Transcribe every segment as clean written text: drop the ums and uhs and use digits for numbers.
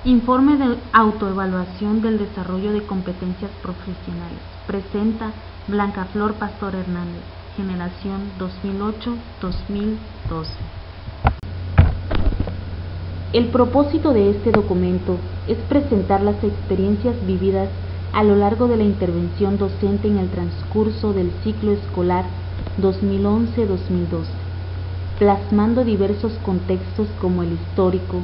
Informe de autoevaluación del desarrollo de competencias profesionales. Presenta Blanca Flor Pastor Hernández, generación 2008-2012. El propósito de este documento es presentar las experiencias vividas a lo largo de la intervención docente en el transcurso del ciclo escolar 2011-2012, plasmando diversos contextos como el histórico,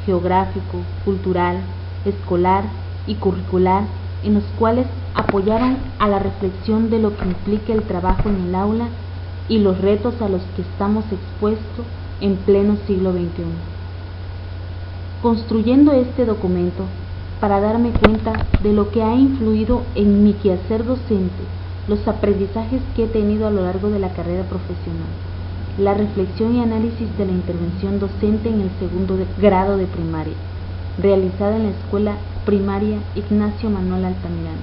geográfico, cultural, escolar y curricular, en los cuales apoyaron a la reflexión de lo que implica el trabajo en el aula y los retos a los que estamos expuestos en pleno siglo XXI. Construyendo este documento para darme cuenta de lo que ha influido en mi quehacer docente, los aprendizajes que he tenido a lo largo de la carrera profesional, la reflexión y análisis de la intervención docente en el segundo grado de primaria, realizada en la Escuela Primaria Ignacio Manuel Altamirano,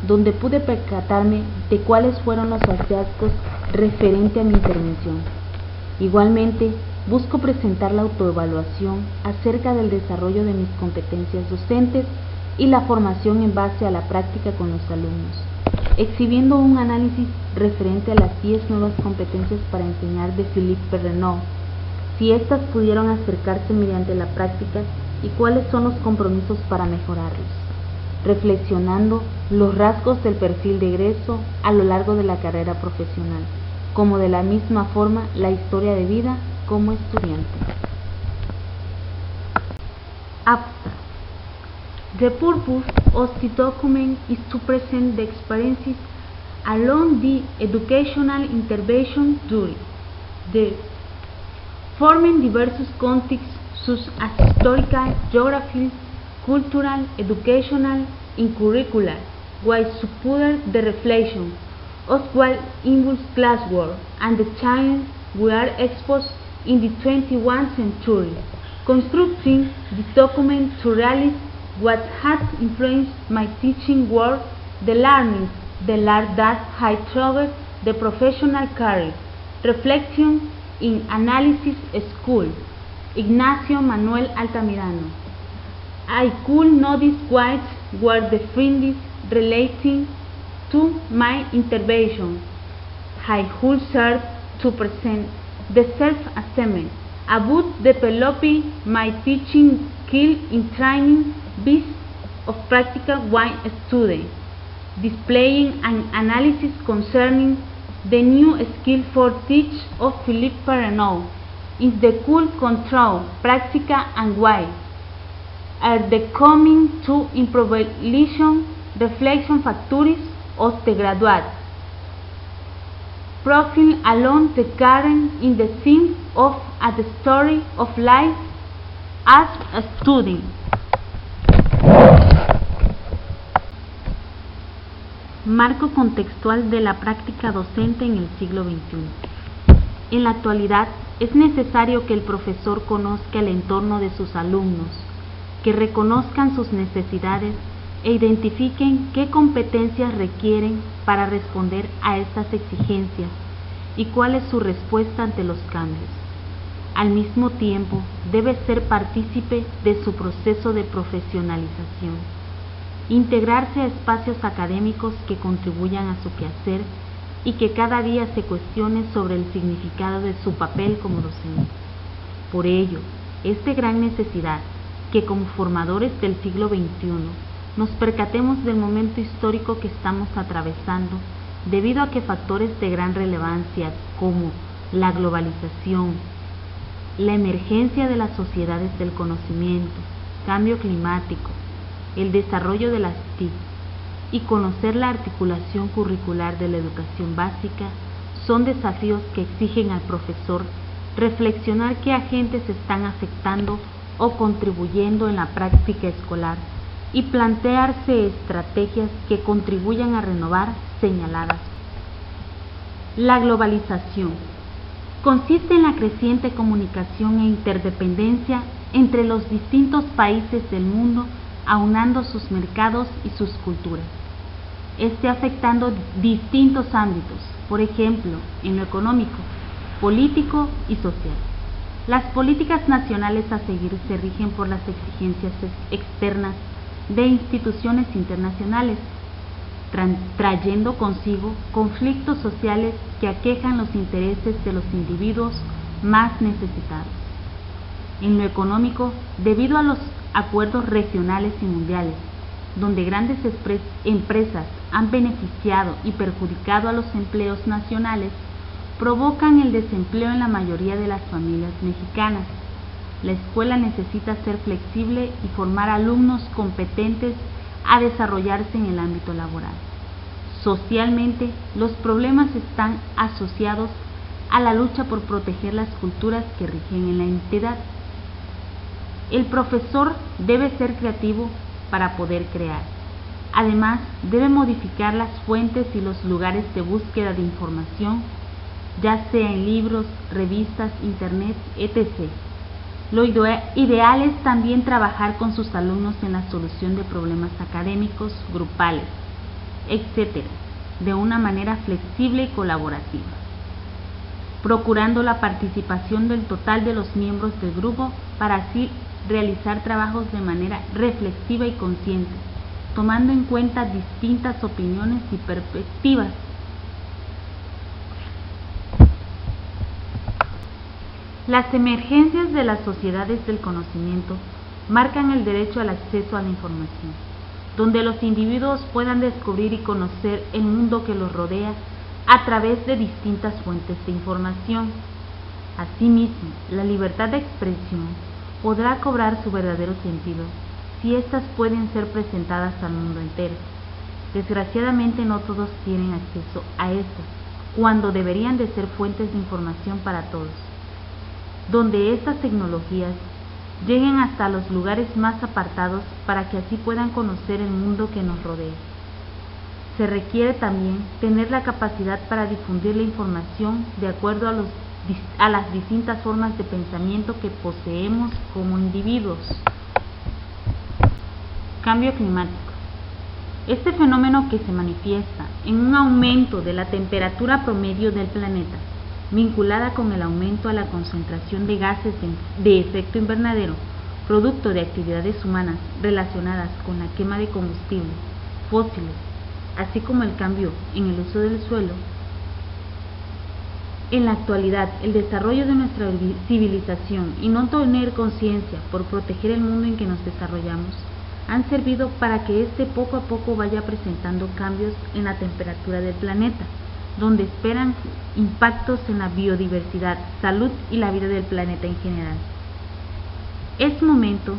donde pude percatarme de cuáles fueron los hallazgos referente a mi intervención. Igualmente, busco presentar la autoevaluación acerca del desarrollo de mis competencias docentes y la formación en base a la práctica con los alumnos, exhibiendo un análisis referente a las 10 nuevas competencias para enseñar de Philippe Perrenot, si éstas pudieron acercarse mediante la práctica y cuáles son los compromisos para mejorarlos, reflexionando los rasgos del perfil de egreso a lo largo de la carrera profesional, como de la misma forma la historia de vida como estudiante. Abstract. The purpose of the document is to present the experiences along the educational intervention during the forming diverse contexts such as historical, geographical, cultural, educational, and curricular, while support the reflection of what involves classwork and the challenges we are exposed in the 21st century, constructing this document to realize what has influenced my teaching work, the learnings that I throughout the professional career, reflection in analysis school, Ignacio Manuel Altamirano. I could notice what were the findings relating to my intervention. I would serve to present the self-assessment about developing my teaching skill in training based of practical one student, displaying an analysis concerning the new skill for teach of Philippe Perrenot in the cool control, practical and why are the coming to improvisation reflection factors of the graduate profile along the current in the theme of the story of life as a student. Marco contextual de la práctica docente en el siglo XXI. En la actualidad, es necesario que el profesor conozca el entorno de sus alumnos, que reconozcan sus necesidades e identifiquen qué competencias requieren para responder a estas exigencias y cuál es su respuesta ante los cambios. Al mismo tiempo, debe ser partícipe de su proceso de profesionalización, integrarse a espacios académicos que contribuyan a su quehacer y que cada día se cuestione sobre el significado de su papel como docente. Por ello, es de gran necesidad que como formadores del siglo XXI nos percatemos del momento histórico que estamos atravesando debido a que factores de gran relevancia como la globalización, la emergencia de las sociedades del conocimiento, cambio climático, el desarrollo de las TIC y conocer la articulación curricular de la educación básica son desafíos que exigen al profesor reflexionar qué agentes están afectando o contribuyendo en la práctica escolar y plantearse estrategias que contribuyan a renovar señaladas. La globalización consiste en la creciente comunicación e interdependencia entre los distintos países del mundo, aunando sus mercados y sus culturas, afectando distintos ámbitos, por ejemplo, en lo económico, político y social. Las políticas nacionales a seguir se rigen por las exigencias externas de instituciones internacionales, trayendo consigo conflictos sociales que aquejan los intereses de los individuos más necesitados. En lo económico, debido a los acuerdos regionales y mundiales, donde grandes empresas han beneficiado y perjudicado a los empleos nacionales, provocan el desempleo en la mayoría de las familias mexicanas. La escuela necesita ser flexible y formar alumnos competentes a desarrollarse en el ámbito laboral. Socialmente, los problemas están asociados a la lucha por proteger las culturas que rigen en la entidad. El profesor debe ser creativo para poder crear. Además, debe modificar las fuentes y los lugares de búsqueda de información, ya sea en libros, revistas, internet, etc. Lo ideal es también trabajar con sus alumnos en la solución de problemas académicos, grupales, etc., de una manera flexible y colaborativa, procurando la participación del total de los miembros del grupo para así realizar trabajos de manera reflexiva y consciente, tomando en cuenta distintas opiniones y perspectivas. Las emergencias de las sociedades del conocimiento marcan el derecho al acceso a la información, donde los individuos puedan descubrir y conocer el mundo que los rodea a través de distintas fuentes de información. Asimismo, la libertad de expresión podrá cobrar su verdadero sentido si éstas pueden ser presentadas al mundo entero. Desgraciadamente no todos tienen acceso a estas, cuando deberían de ser fuentes de información para todos, donde estas tecnologías lleguen hasta los lugares más apartados para que así puedan conocer el mundo que nos rodea. Se requiere también tener la capacidad para difundir la información de acuerdo a las distintas formas de pensamiento que poseemos como individuos. Cambio climático. Este fenómeno que se manifiesta en un aumento de la temperatura promedio del planeta, vinculada con el aumento a la concentración de gases de efecto invernadero, producto de actividades humanas relacionadas con la quema de combustibles fósiles, así como el cambio en el uso del suelo. En la actualidad, el desarrollo de nuestra civilización y no tener conciencia por proteger el mundo en que nos desarrollamos han servido para que éste poco a poco vaya presentando cambios en la temperatura del planeta, donde esperan impactos en la biodiversidad, salud y la vida del planeta en general. Es momento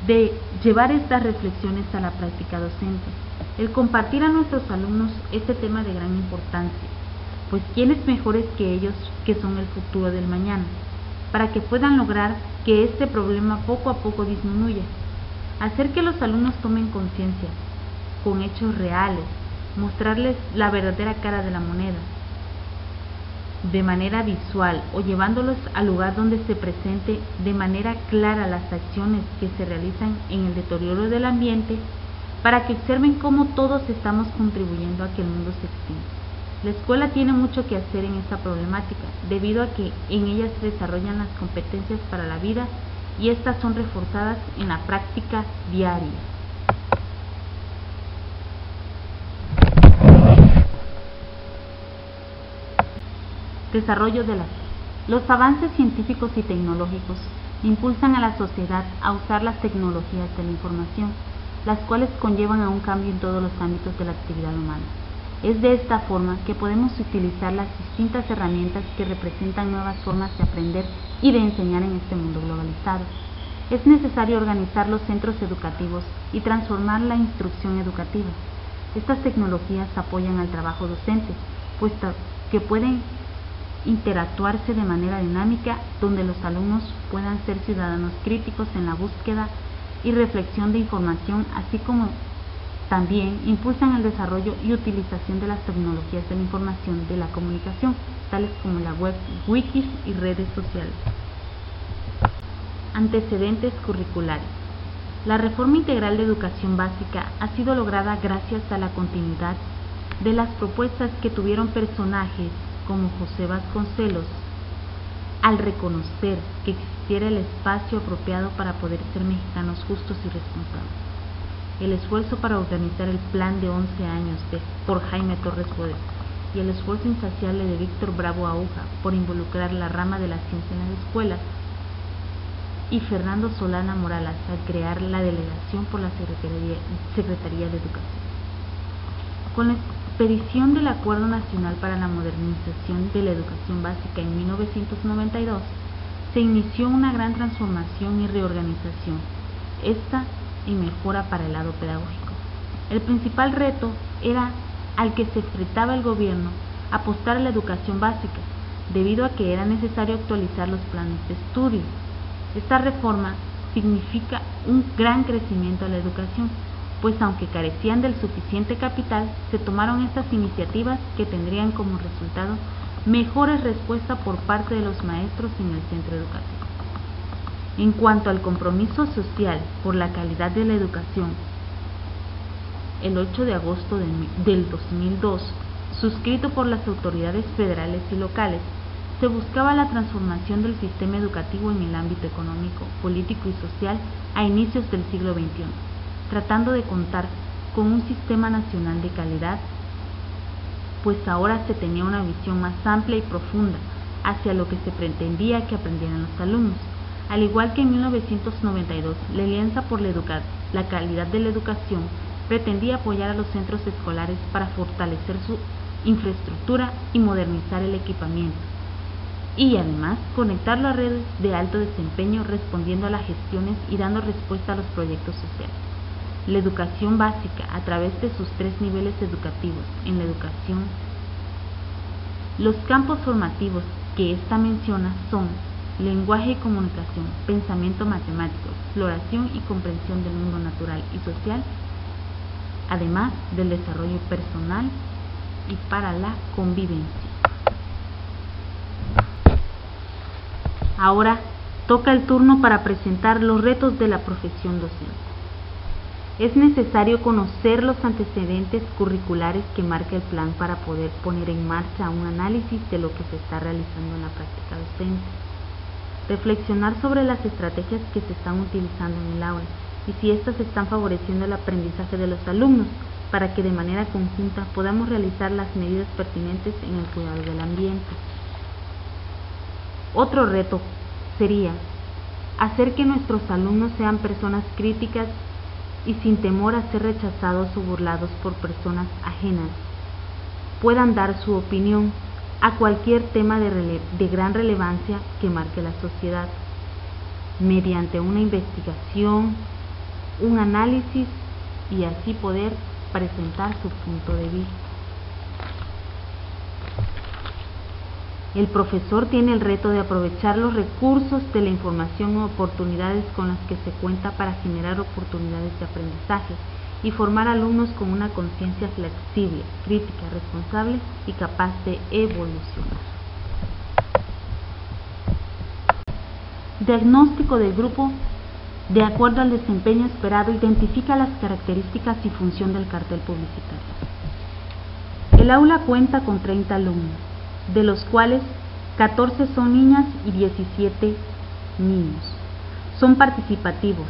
de llevar estas reflexiones a la práctica docente, el compartir a nuestros alumnos este tema de gran importancia, pues ¿quiénes mejores que ellos que son el futuro del mañana? Para que puedan lograr que este problema poco a poco disminuya. Hacer que los alumnos tomen conciencia con hechos reales, mostrarles la verdadera cara de la moneda, de manera visual o llevándolos al lugar donde se presente de manera clara las acciones que se realizan en el deterioro del ambiente, para que observen cómo todos estamos contribuyendo a que el mundo se extinga. La escuela tiene mucho que hacer en esta problemática, debido a que en ella se desarrollan las competencias para la vida y estas son reforzadas en la práctica diaria. Desarrollo de la ciencia. Los avances científicos y tecnológicos impulsan a la sociedad a usar las tecnologías de la información, las cuales conllevan a un cambio en todos los ámbitos de la actividad humana. Es de esta forma que podemos utilizar las distintas herramientas que representan nuevas formas de aprender y de enseñar en este mundo globalizado. Es necesario organizar los centros educativos y transformar la instrucción educativa. Estas tecnologías apoyan al trabajo docente, puesto que pueden interactuarse de manera dinámica, donde los alumnos puedan ser ciudadanos críticos en la búsqueda y reflexión de información, así como también impulsan el desarrollo y utilización de las tecnologías de la información de la comunicación, tales como la web, wikis y redes sociales. Antecedentes curriculares. La reforma integral de educación básica ha sido lograda gracias a la continuidad de las propuestas que tuvieron personajes como José Vasconcelos, al reconocer que estableciera el espacio apropiado para poder ser mexicanos justos y responsables. El esfuerzo para organizar el plan de 11 años por Jaime Torres Bodet y el esfuerzo insaciable de Víctor Bravo Aúja por involucrar la rama de la ciencia en las escuelas, y Fernando Solana Morales al crear la delegación por la Secretaría de Educación. Con la expedición del Acuerdo Nacional para la Modernización de la Educación Básica en 1992, se inició una gran transformación y reorganización, esta en mejora para el lado pedagógico. El principal reto era al que se enfrentaba el gobierno, apostar a la educación básica, debido a que era necesario actualizar los planes de estudio. Esta reforma significa un gran crecimiento a la educación, pues aunque carecían del suficiente capital, se tomaron estas iniciativas que tendrían como resultado mejores respuestas por parte de los maestros en el centro educativo. En cuanto al compromiso social por la calidad de la educación, el 8 de agosto del 2002, suscrito por las autoridades federales y locales, se buscaba la transformación del sistema educativo en el ámbito económico, político y social a inicios del siglo XXI, tratando de contar con un sistema nacional de calidad, pues ahora se tenía una visión más amplia y profunda hacia lo que se pretendía que aprendieran los alumnos. Al igual que en 1992, la Alianza por la Calidad de la Educación pretendía apoyar a los centros escolares para fortalecer su infraestructura y modernizar el equipamiento, y además conectarlo a redes de alto desempeño, respondiendo a las gestiones y dando respuesta a los proyectos sociales. La educación básica, a través de sus 3 niveles educativos en la educación, los campos formativos que ésta menciona son lenguaje y comunicación, pensamiento matemático, exploración y comprensión del mundo natural y social, además del desarrollo personal y para la convivencia. Ahora toca el turno para presentar los retos de la profesión docente. Es necesario conocer los antecedentes curriculares que marca el plan para poder poner en marcha un análisis de lo que se está realizando en la práctica docente. Reflexionar sobre las estrategias que se están utilizando en el aula y si éstas están favoreciendo el aprendizaje de los alumnos, para que de manera conjunta podamos realizar las medidas pertinentes en el cuidado del ambiente. Otro reto sería hacer que nuestros alumnos sean personas críticas y sin temor a ser rechazados o burlados por personas ajenas, puedan dar su opinión a cualquier tema de gran relevancia que marque la sociedad, mediante una investigación, un análisis y así poder presentar su punto de vista. El profesor tiene el reto de aprovechar los recursos de la información o oportunidades con las que se cuenta para generar oportunidades de aprendizaje y formar alumnos con una conciencia flexible, crítica, responsable y capaz de evolucionar. Diagnóstico del grupo. De acuerdo al desempeño esperado, identifica las características y función del cartel publicitario. El aula cuenta con 30 alumnos, de los cuales 14 son niñas y 17 niños. Son participativos,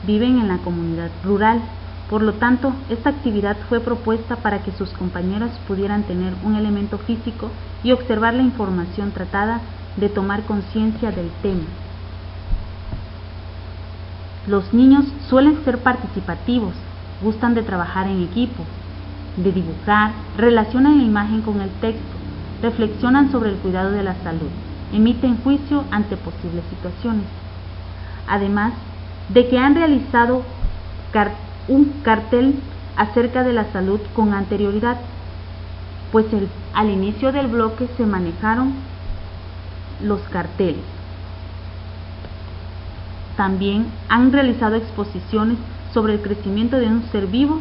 viven en la comunidad rural, por lo tanto, esta actividad fue propuesta para que sus compañeros pudieran tener un elemento físico y observar la información tratada, de tomar conciencia del tema. Los niños suelen ser participativos, gustan de trabajar en equipo, de dibujar, relacionan la imagen con el texto, reflexionan sobre el cuidado de la salud, emiten juicio ante posibles situaciones. Además de que han realizado un cartel acerca de la salud con anterioridad, pues al inicio del bloque se manejaron los carteles. También han realizado exposiciones sobre el crecimiento de un ser vivo,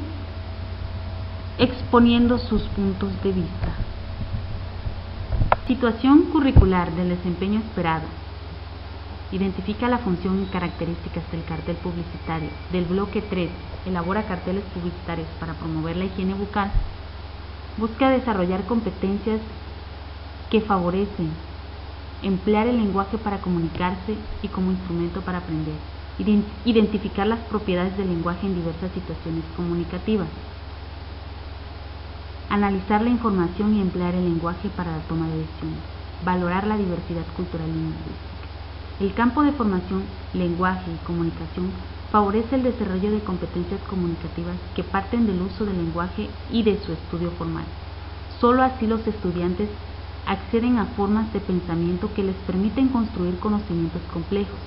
exponiendo sus puntos de vista. Situación curricular del desempeño esperado. Identifica la función y características del cartel publicitario. Del bloque 3, elabora carteles publicitarios para promover la higiene bucal. Busca desarrollar competencias que favorecen emplear el lenguaje para comunicarse y como instrumento para aprender. Identificar las propiedades del lenguaje en diversas situaciones comunicativas. Analizar la información y emplear el lenguaje para la toma de decisiones. Valorar la diversidad cultural y lingüística. El campo de formación, lenguaje y comunicación favorece el desarrollo de competencias comunicativas que parten del uso del lenguaje y de su estudio formal. Solo así los estudiantes acceden a formas de pensamiento que les permiten construir conocimientos complejos.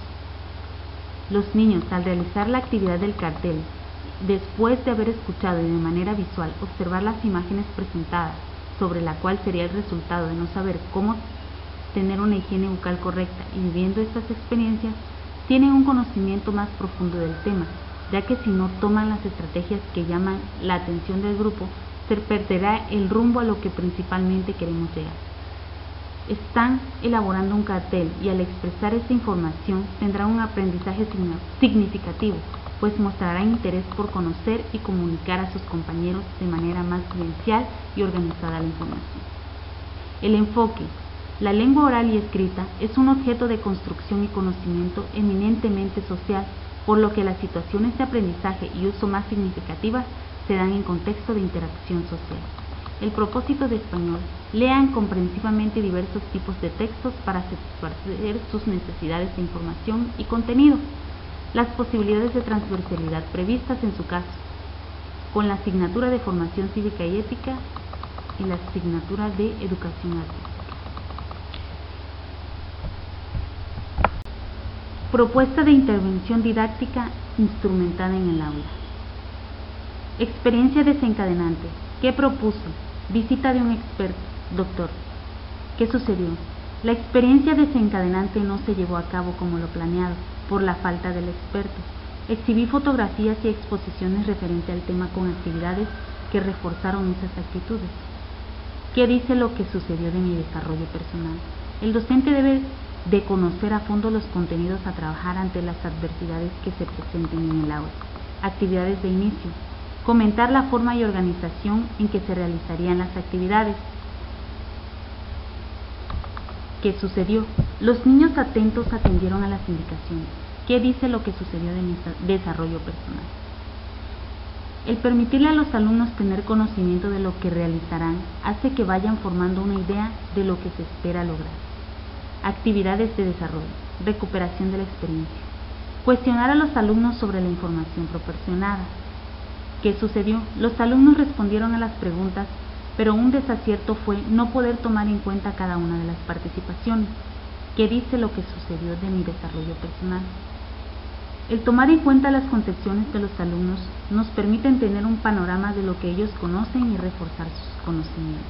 Los niños, al realizar la actividad del cartel, después de haber escuchado y de manera visual observar las imágenes presentadas, sobre la cual sería el resultado de no saber cómo tener una higiene bucal correcta y viviendo estas experiencias, tienen un conocimiento más profundo del tema, ya que si no toman las estrategias que llaman la atención del grupo, se perderá el rumbo a lo que principalmente queremos llegar. Están elaborando un cartel y al expresar esta información tendrán un aprendizaje significativo, pues mostrarán interés por conocer y comunicar a sus compañeros de manera más vivencial y organizada la información. El enfoque. La lengua oral y escrita es un objeto de construcción y conocimiento eminentemente social, por lo que las situaciones de aprendizaje y uso más significativas se dan en contexto de interacción social. El propósito de español: lean comprensivamente diversos tipos de textos para satisfacer sus necesidades de información y contenido. Las posibilidades de transversalidad previstas en su caso, con la asignatura de formación cívica y ética y la asignatura de educación artística. Propuesta de intervención didáctica instrumentada en el aula. Experiencia desencadenante. ¿Qué propuso? Visita de un experto. Doctor, ¿qué sucedió? La experiencia desencadenante no se llevó a cabo como lo planeado, por la falta del experto. Exhibí fotografías y exposiciones referente al tema con actividades que reforzaron esas actitudes. ¿Qué dice lo que sucedió de mi desarrollo personal? El docente debe de conocer a fondo los contenidos a trabajar ante las adversidades que se presenten en el aula. Actividades de inicio. Comentar la forma y organización en que se realizarían las actividades. ¿Qué sucedió? Los niños atentos atendieron a las indicaciones. ¿Qué dice lo que sucedió de mi desarrollo personal? El permitirle a los alumnos tener conocimiento de lo que realizarán hace que vayan formando una idea de lo que se espera lograr. Actividades de desarrollo. Recuperación de la experiencia. Cuestionar a los alumnos sobre la información proporcionada. ¿Qué sucedió? Los alumnos respondieron a las preguntas, pero un desacierto fue no poder tomar en cuenta cada una de las participaciones. ¿Qué dice lo que sucedió de mi desarrollo personal? El tomar en cuenta las concepciones de los alumnos nos permite tener un panorama de lo que ellos conocen y reforzar sus conocimientos.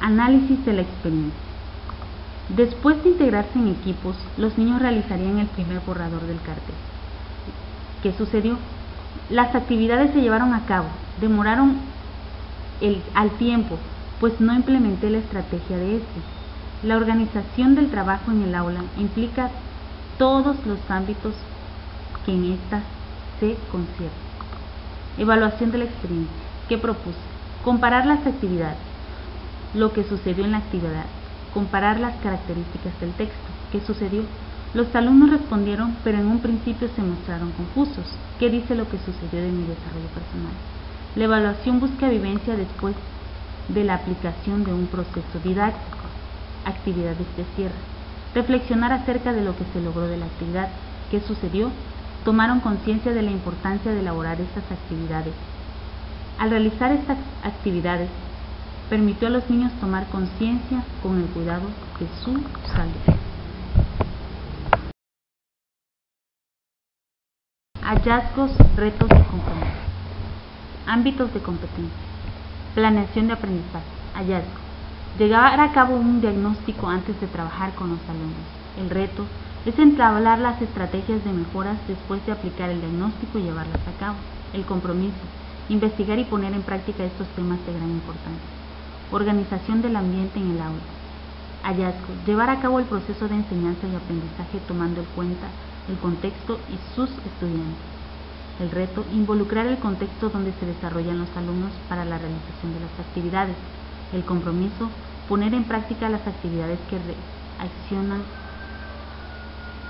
Análisis de la experiencia. Después de integrarse en equipos, los niños realizarían el primer borrador del cartel. ¿Qué sucedió? Las actividades se llevaron a cabo, demoraron al tiempo, pues no implementé la estrategia de este. La organización del trabajo en el aula implica todos los ámbitos que en esta se conciernen. Evaluación de la experiencia. ¿Qué propuse? Comparar las actividades, lo que sucedió en la actividad, comparar las características del texto. ¿Qué sucedió? Los alumnos respondieron, pero en un principio se mostraron confusos. ¿Qué dice lo que sucedió de mi desarrollo personal? La evaluación busca vivencia después de la aplicación de un proceso didáctico. Actividades de cierre. Reflexionar acerca de lo que se logró de la actividad. ¿Qué sucedió? Tomaron conciencia de la importancia de elaborar estas actividades. Al realizar estas actividades, permitió a los niños tomar conciencia con el cuidado de su salud. Hallazgos, retos y compromisos. Ámbitos de competencia. Planeación de aprendizaje. Hallazgo. Llevar a cabo un diagnóstico antes de trabajar con los alumnos. El reto es entablar las estrategias de mejoras después de aplicar el diagnóstico y llevarlas a cabo. El compromiso. Investigar y poner en práctica estos temas de gran importancia. Organización del ambiente en el aula. Hallazgo. Llevar a cabo el proceso de enseñanza y aprendizaje tomando en cuenta el contexto y sus estudiantes. El reto, involucrar el contexto donde se desarrollan los alumnos para la realización de las actividades. El compromiso, poner en práctica las actividades que reaccionan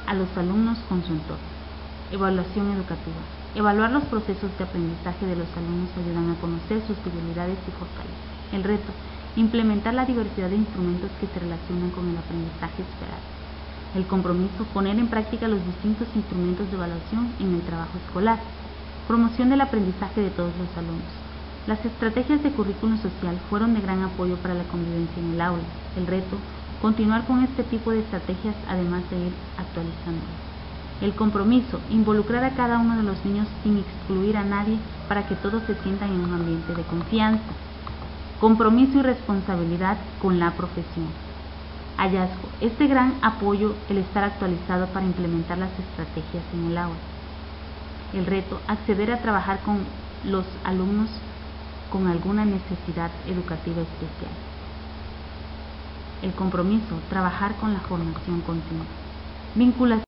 a los alumnos con su entorno. Evaluación educativa. Evaluar los procesos de aprendizaje de los alumnos ayudan a conocer sus debilidades y fortalezas. El reto, implementar la diversidad de instrumentos que se relacionan con el aprendizaje esperado. El compromiso, poner en práctica los distintos instrumentos de evaluación en el trabajo escolar. Promoción del aprendizaje de todos los alumnos. Las estrategias de currículum social fueron de gran apoyo para la convivencia en el aula. El reto, continuar con este tipo de estrategias, además de ir actualizándolas. El compromiso, involucrar a cada uno de los niños sin excluir a nadie para que todos se sientan en un ambiente de confianza. Compromiso y responsabilidad con la profesión. Hallazgo, este gran apoyo, el estar actualizado para implementar las estrategias en el aula. El reto, acceder a trabajar con los alumnos con alguna necesidad educativa especial. El compromiso, trabajar con la formación continua. Vinculación